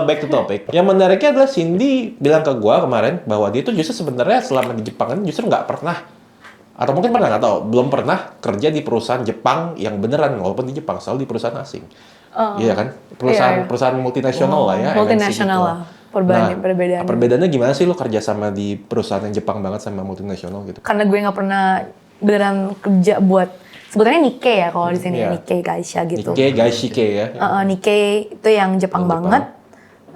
Back to topic. Yang menariknya adalah Cindy bilang ke gua kemarin bahwa dia tuh justru sebenarnya selama di Jepang ini justru nggak pernah, atau mungkin pernah nggak tahu, belum pernah kerja di perusahaan Jepang yang beneran, walaupun di Jepang selalu di perusahaan asing. Iya kan? Perusahaan multinasional lah ya, multinasional MNC gitu. lah. Perbedaannya. Perbedaannya gimana sih lo kerja sama di perusahaan yang Jepang banget sama multinasional gitu? Karena gue nggak pernah beneran kerja buat sebetulnya Nikkei ya kalau di sini Nikkei Gaisha gitu. Nikkei Gaishike ya. Nikkei itu yang Jepang banget.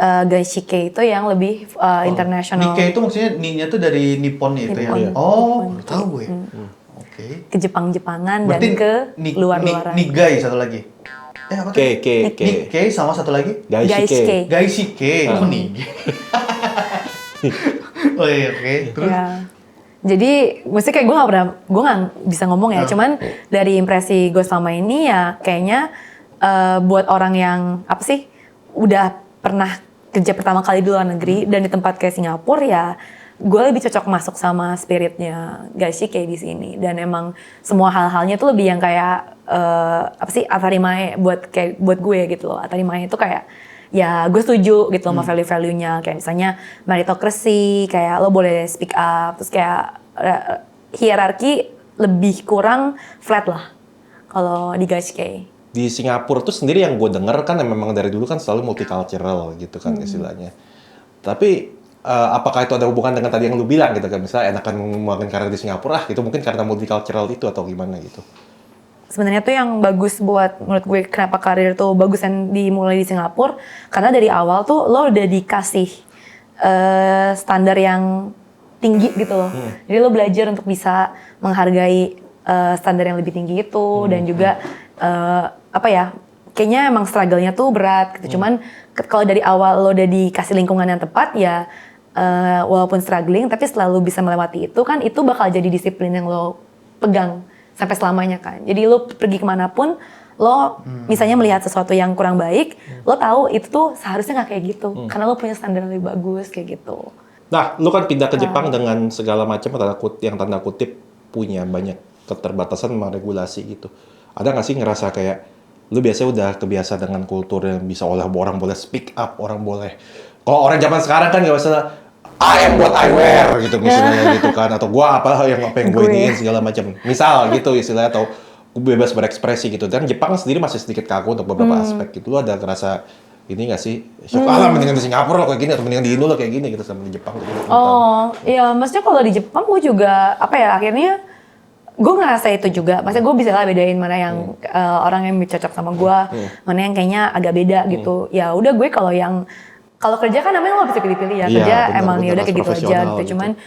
Gaishike itu yang lebih internasional. Nikkei itu maksudnya ni-nya tuh dari Nippon itu ya. Oh, tahu gue. Oke. Ke Jepang-Jepangan dan Berarti ke luar-luaran. Nigai satu lagi. Apa tuh? Nikkei sama satu lagi? Gaishike. Gaishike. Oh, Nigai. Oh iya, oke. Terus? Ya. Jadi, mesti kayak gue nggak bisa ngomong ya. Cuman dari impresi gue selama ini ya, kayaknya buat orang yang apa sih, udah pernah kerja pertama kali di luar negeri dan di tempat kayak Singapura ya, gue lebih cocok masuk sama spiritnya Gaishike di sini. Dan emang semua hal-halnya tuh lebih yang kayak apa sih, atarimae buat gue gitu loh. Atarimae itu kayak ya gue setuju gitu loh sama value-value-nya, kayak misalnya meritocracy, kayak lo boleh speak up, terus kayak hierarki lebih kurang flat lah kalau di Gaishike. Di Singapura tuh sendiri yang gue denger kan memang dari dulu kan selalu multicultural gitu kan istilahnya. Tapi apakah itu ada hubungan dengan tadi yang lu bilang gitu kan, misalnya enakan mengembangkan karir di Singapura gitu, mungkin karena multicultural itu atau gimana gitu? Sebenarnya tuh yang bagus buat menurut gue kenapa karir tuh bagus yang dimulai di Singapura, karena dari awal tuh lo udah dikasih standar yang tinggi gitu loh. Jadi lo belajar untuk bisa menghargai standar yang lebih tinggi itu dan juga apa ya, kayaknya emang struggle-nya tuh berat gitu. Cuman kalau dari awal lo udah dikasih lingkungan yang tepat ya, walaupun struggling tapi selalu bisa melewati itu kan, itu bakal jadi disiplin yang lo pegang sampai selamanya kan. Jadi lo pergi kemanapun, lo misalnya melihat sesuatu yang kurang baik, lo tahu itu tuh seharusnya nggak kayak gitu, karena lo punya standar yang lebih bagus kayak gitu. Nah, lo kan pindah ke Jepang dengan segala macam tanda kutip punya banyak keterbatasan sama regulasi gitu. Ada nggak sih ngerasa kayak lu biasanya udah kebiasa dengan kultur yang bisa orang boleh speak up, orang boleh, kalau orang zaman sekarang kan nggak usah I am what I wear gitu misalnya gitu kan, atau gua apa yang gue iniin segala macam misal gitu istilahnya, atau gue bebas berekspresi gitu. Dan Jepang sendiri masih sedikit kaku untuk beberapa aspek gitu. Lu ada ngerasa ini nggak sih, mendingan di Singapura lo kayak gini atau mendingan di Indo lo kayak gini gitu sama di Jepang gitu? Iya, maksudnya kalau di Jepang gue juga apa ya, akhirnya gue ngerasa itu juga. Maksudnya gue bisa lah bedain mana yang orang yang cocok sama gue, mana yang kayaknya agak beda gitu. Ya udah, gue kalau kerja kan namanya lo bisa pilih-pilih ya. Kerja emang ya udah kayak gitu aja gitu. Cuman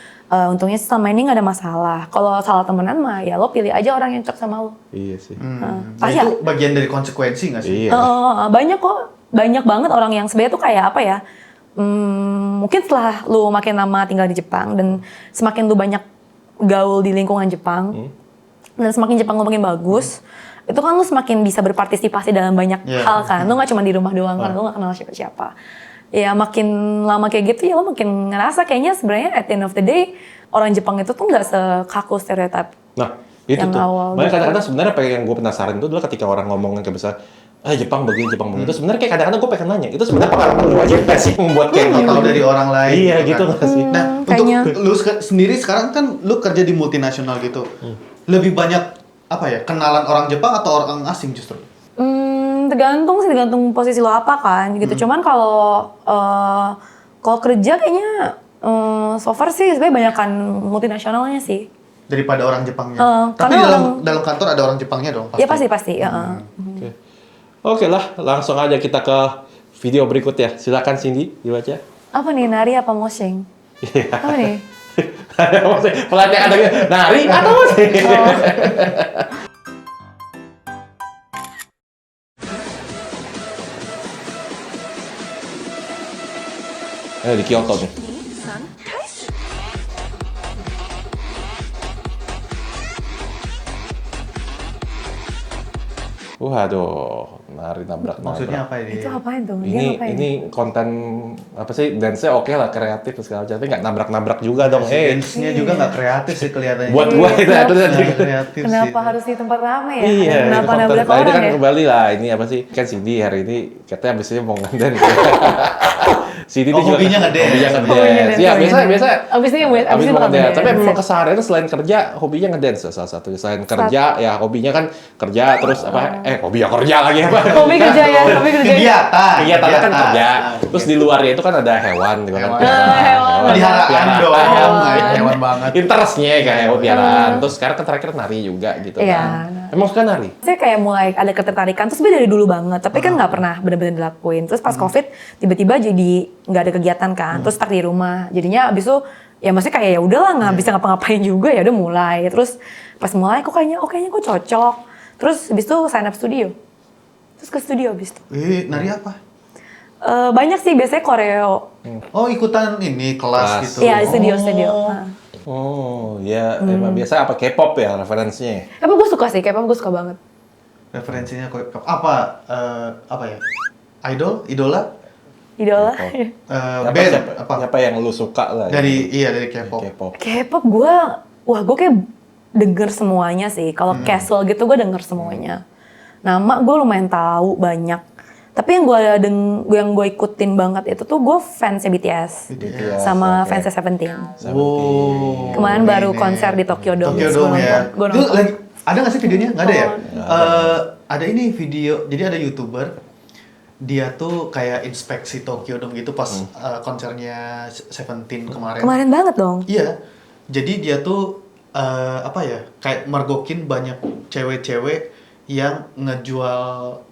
untungnya selama ini nggak ada masalah. Kalau salah temenan mah ya lo pilih aja orang yang cocok sama lo. Iya sih. Nah, itu bagian dari konsekuensi nggak sih? Iya. Banyak kok. Banyak banget orang yang sebenarnya tuh kayak apa ya, mungkin setelah lu makin lama tinggal di Jepang dan semakin lu banyak gaul di lingkungan Jepang dan semakin Jepang lu makin bagus, itu kan lu semakin bisa berpartisipasi dalam banyak hal kan. Lu gak cuma di rumah doang kan, lu gak kenal siapa-siapa. Ya makin lama kayak gitu ya lu makin ngerasa kayaknya sebenarnya at the end of the day orang Jepang itu tuh gak sekaku stereotip. Nah itu yang tuh, makanya kadang-kadang sebenarnya yang gue penasaran itu adalah ketika orang ngomongin kayak misalnya Jepang begini, Jepang begitu. Sebenarnya kayak kadang-kadang gue pengen nanya, itu sebenarnya pengalaman lu aja nggak sih membuat kayak tahu dari orang lain? Iya gitu nggak sih? Nah, kayaknya. untuk lu sendiri sekarang kan lu kerja di multinasional gitu, lebih banyak apa ya, kenalan orang Jepang atau orang asing justru? Tergantung posisi lo apa kan gitu. Cuman kalau kerja kayaknya so far sih sebenarnya banyakan multinasionalnya sih. Daripada orang Jepangnya. Tapi dalam kantor ada orang Jepangnya dong pasti. Ya pasti. Oke lah, langsung aja kita ke video berikut ya. Silakan Cindy dibaca. Apa nih, nari apa moshing? Apa nih? Pelatihan ada nari atau moshing? Di Kyoto nih. Waduh, nari nabrak. Maksudnya apa ini? Itu apain tuh? Dia ngapain? Ini konten apa sih? Dance-nya oke lah, kreatif segala macam, tapi nggak nabrak-nabrak juga dong. Dance-nya juga nggak kreatif sih kelihatannya. Buat gua itu Nggak kreatif sih. Kenapa harus di tempat ramai ya? Iya, Kenapa konten. nabrak Nah, itu orang kan ya? kembali lah. Ini apa sih? Kan Cindy hari ini katanya abisnya mau ngedance. Cindy Oh, hobinya ngedance. Hobinya Hobinya ngedance. dance, Iya, hobinya biasa. Abisnya Abis mau bakal ngedance. Tapi ngedance. memang keseharian selain kerja, hobinya ngedance salah satu. Selain kerja, ya hobinya kan kerja terus apa? Hobi ya kerja lagi apa? Hobi kerja ya, hobi kerja. Kegiatan. Kegiatannya kan kerja. Terus di luarnya itu kan ada hewan, gitu kan. Hewan. Peliharaan dong. Hewan. Hewan banget. Interestnya kayak piaraan. Terus sekarang kan terakhir nari juga gitu Iya. kan. Emang suka nari? Saya kayak mulai ada ketertarikan, terus dari dulu banget, tapi kan nggak pernah benar-benar dilakuin. Terus pas COVID, tiba-tiba jadi nggak ada kegiatan kan, terus stuck di rumah. Jadinya abis itu, ya maksudnya kayak ya udahlah nggak bisa ngapa-ngapain juga, ya udah mulai. Terus pas mulai, kayaknya kok cocok. Terus abis itu sign up studio. Terus ke studio abis itu. Nari apa? Banyak sih, biasanya koreo. Oh, ikutan ini kelas gitu. Iya, studio. Oh. Nah. Oh, ya emang biasa apa K-pop ya referensinya? Tapi gue suka sih, K-pop gue suka banget. Referensinya apa? Apa ya? Idola? Idola. Band apa? Siapa yang lu suka lah? Dari K-pop. K-pop. K-pop gue kayak denger semuanya sih. Kalau Castle gitu gue denger semuanya. Nama gue lumayan tahu banyak. Tapi yang gue ikutin banget itu tuh gue fansnya BTS. Sama oke. fansnya Seventeen. Oh. Kemarin baru ini. konser di Tokyo Dome. Tokyo Terus Dome ya. Gue Itu nonton. lagi ada nggak sih videonya? Nggak ada ya? Oh. Ada ini video. Jadi ada YouTuber. Dia tuh kayak inspeksi Tokyo Dome gitu pas konsernya Seventeen kemarin. Kemarin banget dong. Iya. Jadi dia tuh apa ya? Kayak mergokin banyak cewek-cewek yang ngejual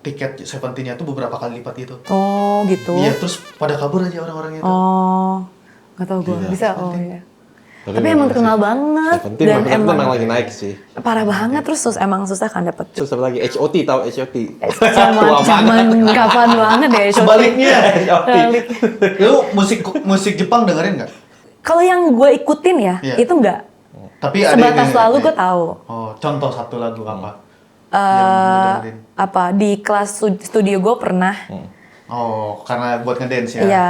tiket Seventeen-nya tuh beberapa kali lipat gitu. Oh gitu. Iya, terus pada kabur aja orang-orang itu. Oh, nggak tahu gue. Gila. Bisa. Oh iya. Tapi emang terkenal banget. Seventeen Dan memang emang lagi naik sih. parah banget. Terus emang susah kan dapet. Terus apa lagi? HOT, tahu HOT? Zaman kapan banget ya. Sebaliknya. Balik. Lu musik Jepang dengerin nggak? Kalau yang gue ikutin ya, Iya. itu enggak. Tapi ada Sebatas ini- lalu gue tahu. Oh, contoh satu lagu apa? dengerin. Apa di kelas studio gue pernah. Oh, karena buat ngedance ya? Iya.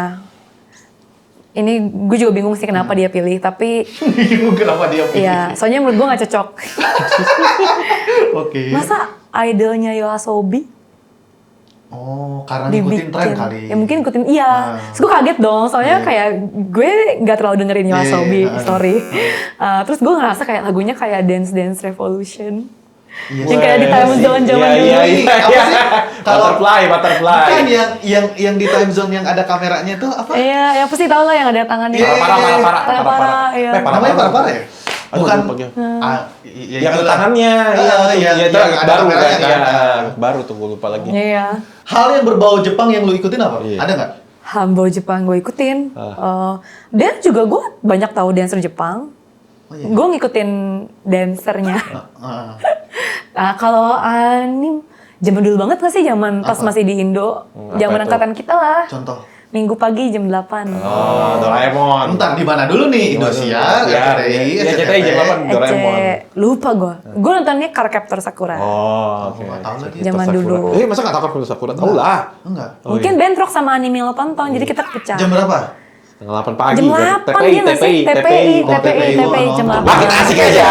Ini gue juga bingung sih kenapa dia pilih, tapi Bingung kenapa dia pilih. ya soalnya menurut gue nggak cocok. Oke. Masa idolnya Yoasobi Oh, karena ngikutin tren kali. Ya mungkin ikutin, iya. Terus gue kaget dong, soalnya kayak gue nggak terlalu dengerin Yoasobi, sorry. Terus gue ngerasa kayak lagunya kayak Dance Dance Revolution. Iya, Yang kayak di time zone zaman dulu. Iya. Apa sih? Kalau- Butterfly. Bukan yang di time zone yang ada kameranya tuh apa? Iya, ya pasti tau lah yang ada tangannya. Iya, Para-para, iya. Namanya para-para ya? Aduh, Bukan. lupa gue. Ya Yang itulah. tangannya, yang itu ada baru kan, kameranya kan. baru tuh gue lupa lagi. Iya. Hal yang berbau Jepang yang lu ikutin apa? Iya. Ada nggak? Hambol Jepang gue ikutin. Dan juga gue banyak tahu dancer Jepang. Oh, iya. Gue ngikutin dancernya. Ah. Nah, kalau anim zaman dulu banget gak sih, zaman pas masih di Indo, zaman apa itu? angkatan kita lah. Contoh. Minggu pagi jam 8. Oh, Doraemon. Bentar, di mana dulu nih? Indosiar, RCTI, Iya, RCTI jam 8 Doraemon. Lupa gue. Gue nontonnya Cardcaptor Sakura. Oh, oke. Nggak tahu lagi. Zaman Sakura. dulu. Masa nggak tahu Captain Sakura? Tahu lah. Enggak. Mungkin Bentrok sama anime lo tonton, jadi kita pecah. Jam berapa? Setengah 8 pagi. Jam 8 dia nggak sih? TPI jam 8. Makin asik aja.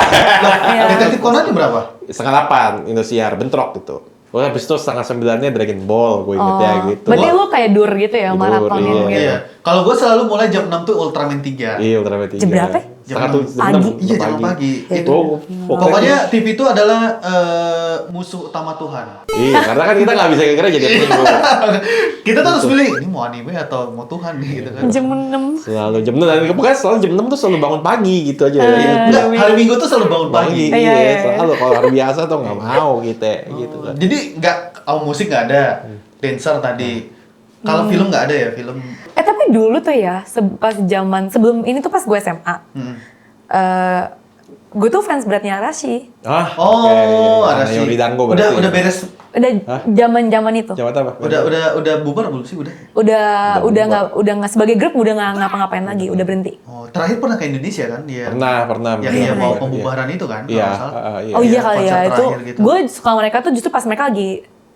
Iya. Detektif Conan jam berapa? Setengah 8 Indosiar bentrok gitu. Oh, habis itu setengah 9-nya Dragon Ball, gue ingetnya gitu. Berarti lu kayak dur gitu ya, Dur, maratonin iya. gitu. Iya. Kalau gue selalu mulai jam 6 tuh Ultraman 3. Iya, Ultraman 3. Jam berapa? Setengah Jam 7, pagi. Iya, jam pagi. Itu Pokoknya TV itu adalah musuh utama Tuhan. Iya, karena kan kita nggak bisa kira jadi minggu. Kita tuh harus pilih, ini mau anime atau mau Tuhan nih gitu kan. Jam 6. Selalu jam 6, dan pokoknya selalu jam 6 tuh selalu bangun pagi gitu aja. Enggak, hari Minggu tuh selalu bangun pagi. Pagi, Iya, iya. iya. Selalu kalau hari biasa tuh nggak mau gitu gitu kan. Jadi nggak, musik nggak ada, dancer tadi. Kalau film nggak ada ya, film. Tapi dulu tuh ya, pas zaman sebelum ini tuh pas gue SMA. Gue tuh fans beratnya Arashi. Ah, Oh, oke. ada sih. Yori Dango berarti. Udah beres. Udah zaman itu. Jawab apa? Udah bubar belum sih udah? Udah nggak sebagai grup udah nggak ngapa-ngapain lagi, udah berhenti. Oh, terakhir pernah ke Indonesia kan dia? Pernah. Yang dia mau pembubaran itu kan? kalau Iya, nggak salah. iya. Oh iya kali konser ya, itu terakhir gitu. gue suka mereka tuh justru pas mereka lagi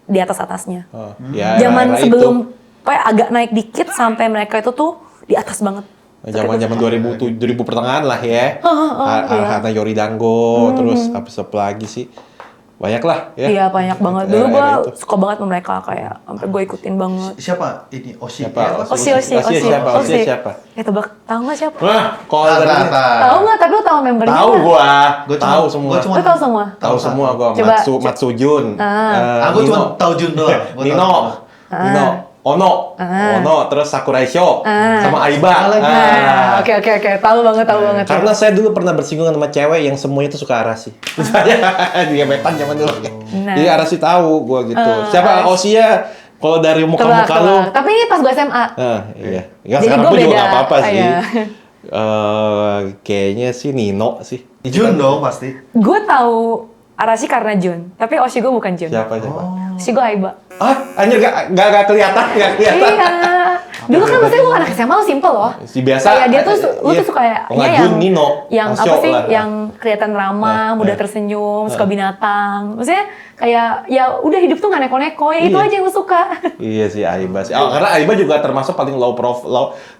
di atas-atasnya. Ya, Zaman era sebelum itu. kayak agak naik dikit sampai mereka itu tuh di atas banget. Zaman 2000 pertengahan lah ya. iya. Hana Yori Dango, terus apa lagi sih? Banyak lah ya. Iya banyak banget. Dulu Era gue itu. suka banget sama mereka kayak sampai gue ikutin banget. Siapa ini? Oshi. Siapa? Ya, apa? Oshi siapa? Oshi siapa? Tebak, tahu nggak siapa? Wah, kalau dari Rata. Tahu nggak? Tapi lo tahu membernya tahu nggak? gua, Gua tahu cuma- semua. gua cuma- Lo tahu semua? Tahu semua gua. Coba. Matsujun. Aku Nino. cuma tahu Jun doang. Gua tahu Nino. Jun. Nino. Ono, terus Sakurai Sho, sama Aiba. Ah, oke, tahu banget. Karena saya dulu pernah bersinggungan sama cewek yang semuanya itu suka Arashi. Saya dia metan zaman dulu. Nah. Jadi Arashi tahu gua gitu. Siapa Oshia? Kalau dari muka-muka lu. Tapi ini pas gue SMA. Iya. Ya, Jadi sekarang gua gua juga beda. nggak apa-apa sih. Iya. Kayaknya sih Nino sih. Jun dong pasti. Gue tahu Arashi karena Jun, tapi Oshi gue bukan Jun. Siapa? Oshi gue Aiba. Anjir gak kelihatan. Iya. Dulu kan maksudnya gue anak SMA lo simple loh. Si biasa. Kayak dia tuh, lu tuh suka ya, Jun, Nino. yang Asyo apa sih, lah. yang kelihatan ramah, mudah tersenyum, suka binatang. Maksudnya kayak ya udah hidup tuh gak neko-neko, ya itu Iya. aja yang gue suka. Iya sih Aiba sih. Karena Aiba juga termasuk paling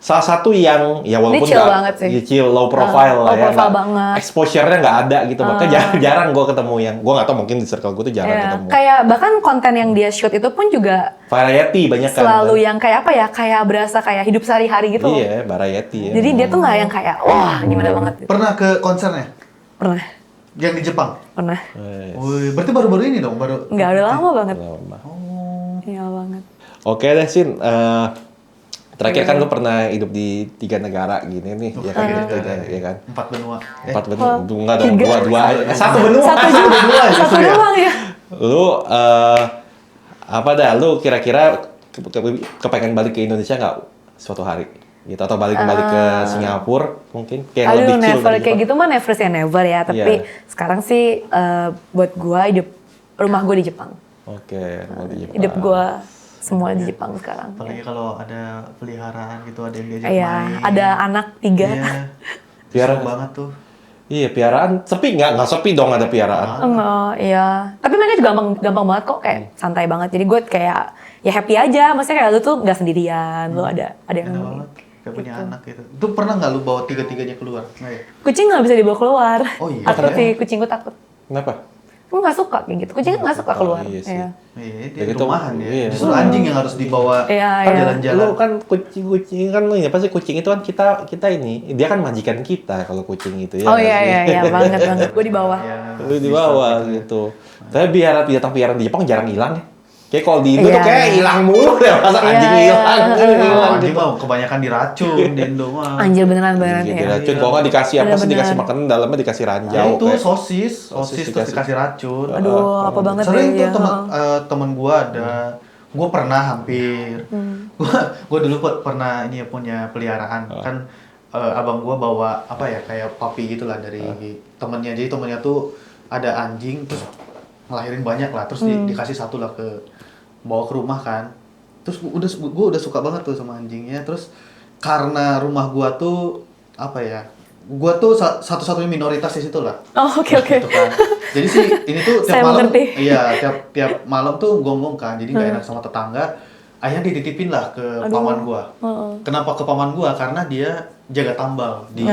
salah satu yang ya walaupun Dia chill banget sih. chill, low profile lah low ya. profile nggak- banget. Exposure-nya nggak ada gitu. Makanya jarang gue ketemu yang gue nggak tahu mungkin di circle gue tuh jarang Ya, ketemu. kayak bahkan konten yang dia shoot itu pun juga Variety banyak kan. selalu yang kayak apa ya, kayak berasa kayak hidup sehari-hari gitu. Iya, variety ya. Jadi dia tuh nggak yang kayak wah gimana banget gitu. Pernah ke konsernya? Pernah, Yang di Jepang? pernah. Wih, berarti baru-baru ini dong, baru. Nggak udah lama banget. Lama. Iya banget. Oke deh Sin. Terakhir kan lu pernah hidup di 3 negara gini nih, ya kan? Ya kan? 4 benua. 4 benua, enggak dong, tiga. 2 aja. 1 benua. Satu juga, satu justru ya? doang ya. Lu apa dah? Lu kira-kira kepengen balik ke Indonesia nggak suatu hari? Gitu atau balik ke Singapura mungkin kayak Aduh, lebih chill never dari kayak Jepang? gitu mah never say never ya. Tapi Iya. sekarang sih buat gua hidup rumah gua di Jepang. Oke, mau di Jepang. Hidup gua semua di Jepang sekarang. Apalagi kalau ada peliharaan gitu, ada yang diajak Iya, main. ada anak 3. Iya. Piara- Seru banget tuh. Iya, piaraan sepi nggak sepi dong ada piaraan. Enggak, iya. Tapi mereka juga gampang banget kok, kayak santai banget. Jadi gue kayak ya happy aja. Maksudnya kayak lu tuh nggak sendirian, lu ada yang Enak nemenin. banget. Kayak punya anak gitu. Itu pernah nggak lu bawa 3-tiganya keluar? Nggak ya? Kucing nggak bisa dibawa keluar. Oh iya, Takut kenapa? sih, kucing gue takut. Kenapa? Gue nggak suka kayak gitu. Kucing nggak suka keluar. iya sih. Iya. Iya, Ya dia gitu, rumahan ya. iya. Justru anjing yang harus dibawa Iya, kan iya. jalan-jalan. Lu kan kucing kan lu ya pasti kucing itu kan kita ini dia kan majikan kita kalau kucing itu ya. Oh nggak iya sih? iya banget. Gue di bawah. Ya, Lu di bawah gitu. Tapi binatang piaraan di Jepang jarang hilang ya. Kayak kalau di Indo Iya, tuh kayak iya. hilang mulu deh, masa Iya, anjing iya. hilang, Oh, anjing gitu. mah kebanyakan diracun di Indo mah. Anjir beneran Gitu, ya. racun. Kalau nggak dikasih apa sih Bener-bener. dikasih makanan dalamnya dikasih Ya ranjau. itu kayak- sosis Sosis terus dikasih. dikasih racun. Aduh, apa banget Sering deh, tuh ya. teman gua ada, gua pernah hampir, gua dulu pernah ini ya punya peliharaan kan, abang gua bawa apa ya kayak puppy gitulah dari temennya, jadi temennya tuh ada anjing terus ngelahirin banyak lah, terus dikasih satu lah bawa ke rumah kan, terus gua udah suka banget tuh sama anjingnya, terus karena rumah gua tuh apa ya, gua tuh satu-satunya minoritas di situ lah. Oh oke. Gitu kan. Jadi sih ini tuh tiap Saya malam, mengerti. iya tiap malam tuh gonggong kan, jadi nggak enak sama tetangga. Akhirnya dititipin lah ke paman gua. Kenapa ke paman gua? Karena dia jaga tambal di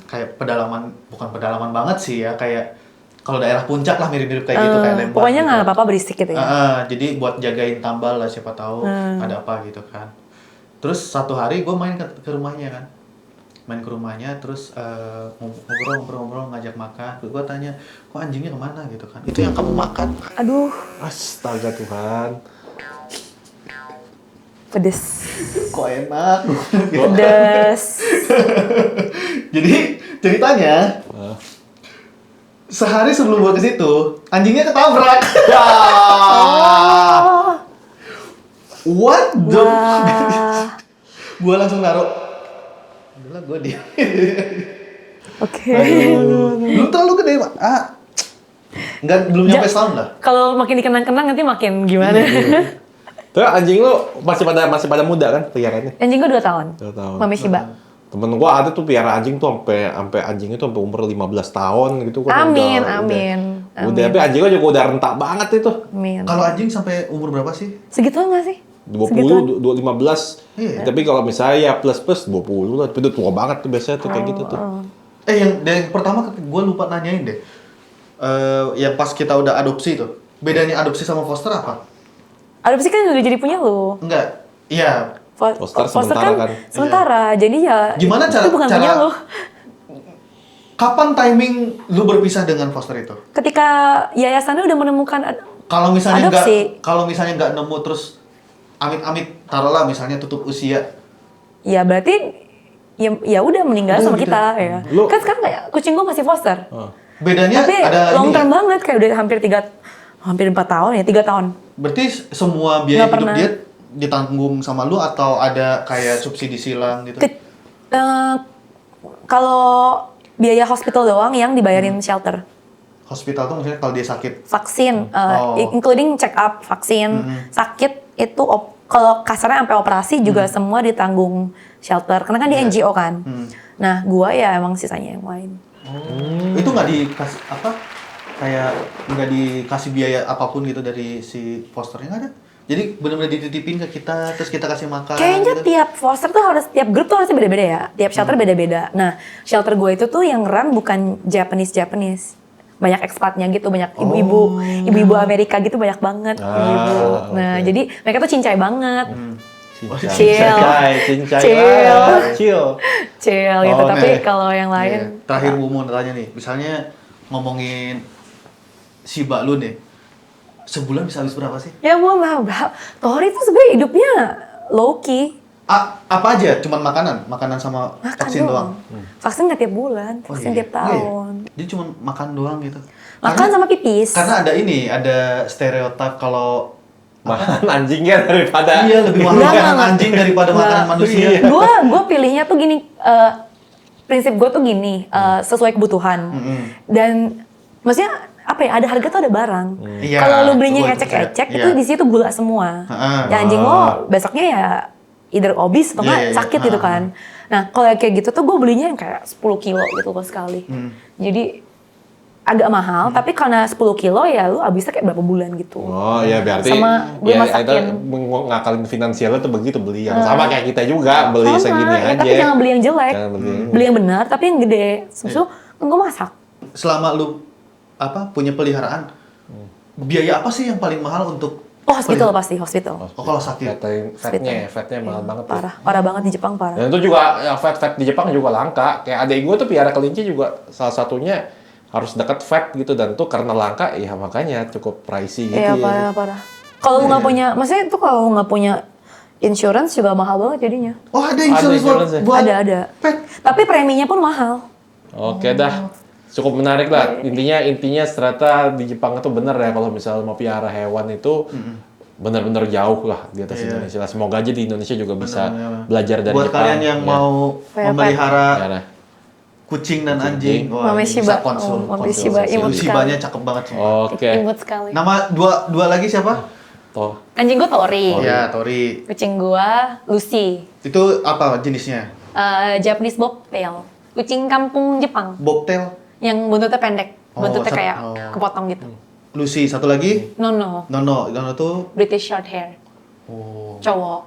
kayak pedalaman, bukan pedalaman banget sih ya, kayak kalau daerah puncak lah mirip-mirip kayak gitu kayak Lembang. Pokoknya gitu. nggak apa-apa berisik gitu ya. Jadi buat jagain tambal lah, siapa tahu ada apa gitu kan. Terus satu hari gue main ke rumahnya kan, main ke rumahnya terus ngobrol-ngobrol ngajak makan. Terus gue tanya, kok anjingnya kemana gitu kan? Itu yang kamu makan. Aduh, Astaga Tuhan. pedes. Kok enak. Pedes. Jadi ceritanya sehari sebelum gue ke situ anjingnya ketabrak. What the? Wah. Gue langsung naruh. Udah gue dia. Oke. Belum terlalu gede pak. Belum nyampe setahun lah. Kalau makin dikenang-kenang nanti makin gimana? Terus anjing lu masih pada muda kan peliharaannya? Anjing gue 2 tahun. 2 tahun. Mami Shiba. Temen gua ada tuh piara anjing tuh sampai anjingnya tuh sampai umur 15 tahun gitu kan. Amin, amin. Udah, tapi anjing gua juga udah rentak banget itu. Amin. Kalau anjing sampai umur berapa sih? Segitu nggak sih? 20, 15. Iya. Tapi kalau misalnya ya plus 20 lah, tapi itu tua banget tuh biasanya tuh kayak gitu tuh. Yang pertama gue lupa nanyain deh. Yang pas kita udah adopsi tuh. Bedanya adopsi sama foster apa? Adopsi kan udah jadi punya lu. Enggak. Iya. Foster sementara kan. Sementara, jadi ya Gimana itu bukan punya lu. Kapan timing lu berpisah dengan foster itu? Ketika yayasannya udah menemukan Kalau misalnya adopsi. nggak nemu terus amit-amit taruhlah misalnya tutup usia. Ya berarti ya udah meninggal Udah sama gitu. kita ya. Lu- Kan sekarang kayak kucing gua masih foster. Bedanya Tapi ada long ini term nggak? banget kayak udah hampir 4 tahun ya, 3 tahun. Berarti semua biaya Nggak hidup pernah. dia ditanggung sama lu atau ada kayak subsidi silang gitu? Kalau biaya hospital doang yang dibayarin shelter. Hospital tuh maksudnya kalau dia sakit. Vaksin, Oh. including check up, vaksin, sakit itu kalau kasarnya sampai operasi juga semua ditanggung shelter. Karena kan dia NGO kan. Nah, gua ya emang sisanya yang lain. Itu nggak dikasih apa? Kayak nggak dikasih biaya apapun gitu dari si fosternya nggak ada? Jadi benar-benar dititipin ke kita, terus kita kasih makan. Kayaknya gitu. tiap foster tuh tiap grup tuh harusnya beda-beda ya. Tiap shelter beda-beda. Nah, shelter gue itu tuh yang run bukan Japanese. Banyak ekspatnya gitu, banyak ibu-ibu Amerika gitu banyak banget. Ibu. Nah, jadi mereka tuh cincai banget. Chill. Chill. Chill gitu. Oh, Tapi oke. kalau yang Iya. lain Terakhir gue mau tanya nih, misalnya ngomongin Shiba lu nih, sebulan bisa habis berapa sih? ya mau lah. Tori tuh sebenarnya hidupnya low key. Apa aja? Cuman makanan sama Makan vaksin doang. Vaksin nggak tiap bulan, Oh, vaksin iya. tiap tahun. Dia cuma makan doang gitu. Makan sama pipis. Karena ada stereotip kalau Makan anjingnya daripada iya lebih mahal Nggak, makanan nggak. anjing daripada Nggak. makanan manusia. Gue pilihnya tuh gini, prinsip gue tuh gini, sesuai kebutuhan. Dan maksudnya apa ya, ada harga tuh ada barang. Iya, Kalau lu belinya gua ecek-ecek percaya. itu Iya. di situ gula semua. Heeh. Ya anjing lo besoknya ya either obes atau Iya, nggak iya, iya. sakit gitu kan. Nah kalau kayak gitu tuh gue belinya yang kayak 10 kilo gitu loh sekali. Jadi agak mahal, tapi karena 10 kilo ya lu abisnya kayak berapa bulan gitu. Oh ya berarti Sama gue ya masakin. itu ngakalin finansialnya tuh begitu beli yang sama kayak kita juga beli Sama, segini ya, aja. tapi jangan beli yang jelek. Jangan beli yang- Beli yang benar tapi yang gede. Susu gue masak. Selama lu punya peliharaan, biaya apa sih yang paling mahal untuk Oh hospital pasti, hospital. kalau sakit? Fatnya mahal banget tuh. Parah banget di Jepang parah. Dan itu juga ya, fat di Jepang juga langka. Kayak adek gue tuh piara kelinci juga salah satunya harus dekat vet gitu dan tuh karena langka ya makanya cukup pricey gitu. Iya ya. parah. Kalau lu nggak punya, maksudnya itu kalau nggak punya insurance juga mahal banget jadinya. Oh ada insurance insurance ya? buat Ada. pet. Tapi preminya pun mahal. Oke dah. Cukup menarik lah. Intinya ternyata di Jepang itu bener ya kalau misalnya mau piara hewan itu benar-benar jauh lah di atas Indonesia. Semoga aja di Indonesia juga bisa belajar dari Buat Jepang. kalian yang Ya. mau Kayak memelihara Piara. kucing dan anjing, wah, Mame ini Shiba. bisa konsul. Oh, Mame konsul. Shiba, imut Shibanya sekali. cakep banget semua. Oke. Imut sekali. Nama dua lagi siapa? Toh. Anjing gue Tori. Ya, Tori. Kucing gue Lucy. Itu apa jenisnya? Japanese Bobtail. Kucing kampung Jepang. Bobtail, Yang buntutnya pendek. Oh, Buntutnya sat- kayak oh. kepotong gitu. Lucy, satu lagi? No. Nono tuh. British short hair. Oh. Cowok.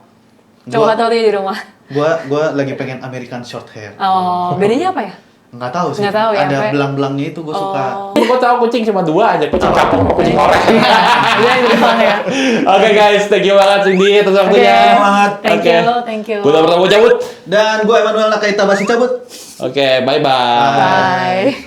Cowok atau dia di rumah. Gua lagi pengen American short hair. Oh, bedanya apa ya? Nggak tahu sih. Nggak tahu ya, Ada apa ya? belang-belangnya itu gue suka. Gue tahu kucing cuma 2 aja, kucing kampung sama kucing orek. Iya, di Jepang ya. Oke guys, thank you banget Cindy atas waktunya. Oke, banget. Thank you. Gue udah pernah cabut. Dan gue Emmanuel Nakaita Basi cabut. Oke, bye-bye. Bye.